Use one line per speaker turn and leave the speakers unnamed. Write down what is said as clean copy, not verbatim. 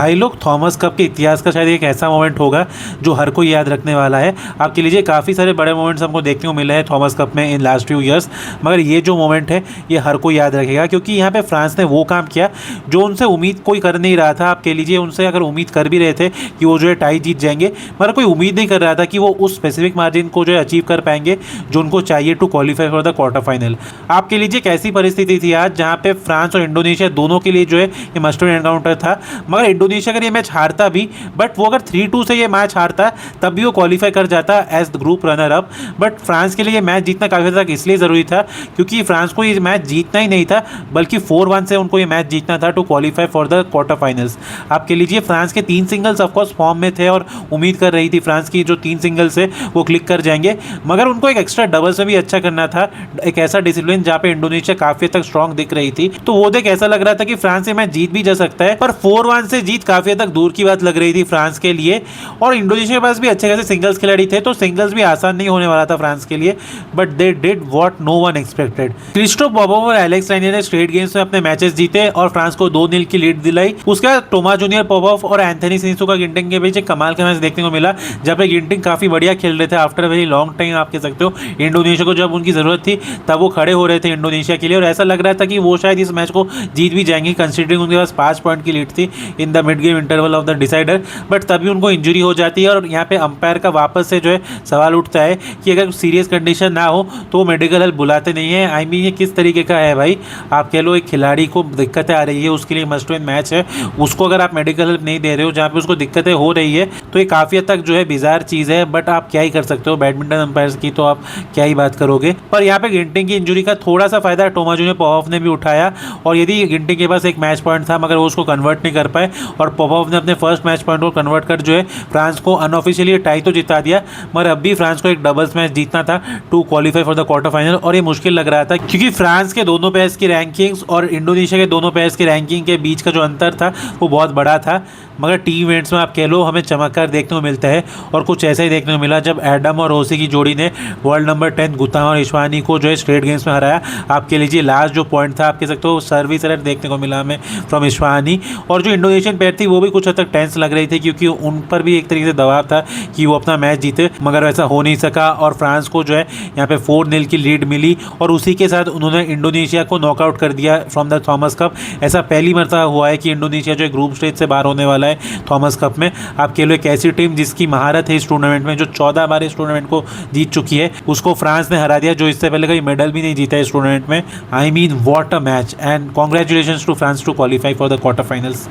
भाई लोग, Thomas cup के इतिहास का शायद एक ऐसा मोमेंट होगा जो हर कोई याद रखने वाला है। आपके लीजिए काफ़ी सारे बड़े मोमेंट्स हमको देखने को मिले हैं थॉमस कप में इन लास्ट फ्यू ईयर्स, मगर ये जो मोमेंट है ये हर कोई याद रखेगा, क्योंकि यहाँ पे फ्रांस ने वो काम किया जो उनसे उम्मीद कोई कर नहीं रहा था। आप कह लीजिए उनसे अगर उम्मीद कर भी रहे थे कि वो जो है टाई जीत जाएंगे, मगर कोई उम्मीद नहीं कर रहा था कि वो उस स्पेसिफिक मार्जिन को जो है अचीव कर पाएंगे जो उनको चाहिए to qualify for the quarter final. आप कह लीजिए कैसी परिस्थिति थी आज, जहाँ पे फ्रांस और इंडोनेशिया दोनों के लिए जो है ये मस्ट विन एनकाउंटर था। मगर इंडोनेशिया अगर ये मैच हारता भी, बट वो अगर 3-2 से ये मैच हारता तब भी वो क्वालिफाई कर जाता as the group runner up. But France के लिए ये मैच जीतना काफ़ी हद तक इसलिए ज़रूरी था क्योंकि फ्रांस को ये मैच जीतना ही नहीं था, बल्कि 4-1 से उनको ये मैच जीतना था to qualify for the quarter finals. आप कह लीजिए फ्रांस के 3 सिंगल्स ऑफकोर्स फॉर्म में थे और उम्मीद कर रही थी फ्रांस की जो 3 सिंगल्स है वो क्लिक कर जाएंगे, मगर उनको एक एक्स्ट्रा डबल्स में भी अच्छा करना था। एक ऐसा डिसिप्लिन जहाँ पे इंडोनेशिया काफ़ी हद तक स्ट्रॉन्ग दिख रही थी, तो वो देख ऐसा लग रहा था कि फ्रांस ये मैच जीत भी जा सकता है। पर 4-1 से जीत काफ़ी हद तक दूर की बात लग रही थी फ्रांस के लिए, और इंडोनेशिया के पास भी अच्छे खासे सिंगल्स खिलाड़ी थे, तो सिंगल्स भी आसान नहीं होने वाला था फ्रांस के लिए। But they did what no one expected. Christophe Popov और एलेक्स लाइने ने स्ट्रेट गेम्स में अपने मैचेस जीते और फ्रांस को 2-0 की लीड दिलाई। उसके बाद टोमास जूनियर पोपोव और एंथनी सिनिसुका गिंटिंग के बीच एक कमाल का मैच देखने को मिला, जहाँ पे गिंटिंग काफ़ी बढ़िया खेल रहे थे आफ्टर वेरी लॉन्ग टाइम। आप कह सकते हो इंडोनेशिया को जब उनकी ज़रूरत थी तब वो खड़े हो रहे थे इंडोनेशिया के लिए, और ऐसा लग रहा था कि वो शायद इस मैच को जीत भी जाएंगे कंसिडरिंग उनके पास 5 पॉइंट की लीड थी in the mid game interval of the decider. But तभी उनको इंजरी हो जाती है और यहाँ पे अंपायर का वापस से जो है सवाल उठता है कि अगर सीरियस कंडीशन ना हो तो वो मेडिकल हेल्प बुलाते नहीं है। आई मीन ये किस तरीके का है भाई? आप कह लो एक खिलाड़ी को दिक्कतें आ रही है, उसके लिए मस्ट विन मैच है, उसको अगर आप मेडिकल हेल्प नहीं दे रहे हो जहाँ पे उसको दिक्कतें हो रही है, तो ये काफ़ी हद तक जो है बिजार चीज़ है। बट आप क्या ही कर सकते हो, बैडमिंटन अंपायर्स की तो आप क्या ही बात करोगे। पर यहाँ पे गिंटिंग की इंजरी का थोड़ा सा फायदा टोमास जूनियर पोपोव ने भी उठाया, और यदि गिंटिंग के पास एक मैच पॉइंट था मगर वो उसको कन्वर्ट नहीं कर पाए, और पोपोव ने अपने फर्स्ट मैच पॉइंट को कन्वर्ट कर जो है फ्रांस को अनऑफिशियली टाई तो जिता दिया, मगर अब भी फ्रांस को एक डबल्स मैच जीतना था to qualify for the quarter final. और ये मुश्किल लग रहा था क्योंकि फ्रांस के दोनों पेयर्स की रैंकिंग्स और इंडोनेशिया के दोनों पेयर्स की रैंकिंग के बीच का जो अंतर था वो बहुत बड़ा था। मगर टीम इवेंट्स में आप कह लो हमें चमत्कार देखने को मिलता है, और कुछ ऐसा ही देखने को मिला जब एडम और रोसी की जोड़ी ने वर्ल्ड नंबर 10 गुताम और इश्वानी को जो है स्ट्रेट गेम्स में हराया। आप कह लीजिए लास्ट जो पॉइंट था, आप कह सकते हो सर्विस एरर देखने को मिला हमें फ्रॉम इश्वानी, और जो इंडोनेशियन पेयर थी वो भी कुछ हद तक टेंस लग रही थी क्योंकि उन पर भी एक तरीके से दबाव था कि वो अपना मैच जीते, मगर वैसा हो नहीं सका और फ्रांस को जो है यहाँ पे 4-0 की लीड मिली, और उसी के साथ उन्होंने इंडोनेशिया को नॉकआउट कर दिया फ्रॉम द थॉमस कप। ऐसा पहली मरतबा हुआ है कि इंडोनेशिया जो ग्रुप स्टेज से बाहर होने वाला है थॉमस कप में। आप कह लो एक ऐसी टीम जिसकी महारत है इस टूर्नामेंट में, जो 14 बार इस टूर्नामेंट को जीत चुकी है, उसको फ्रांस ने हरा दिया जो इससे पहले कोई मेडल भी नहीं जीता इस टूर्नामेंट में। I mean what a match, and congratulations to France to qualify for the quarter finals.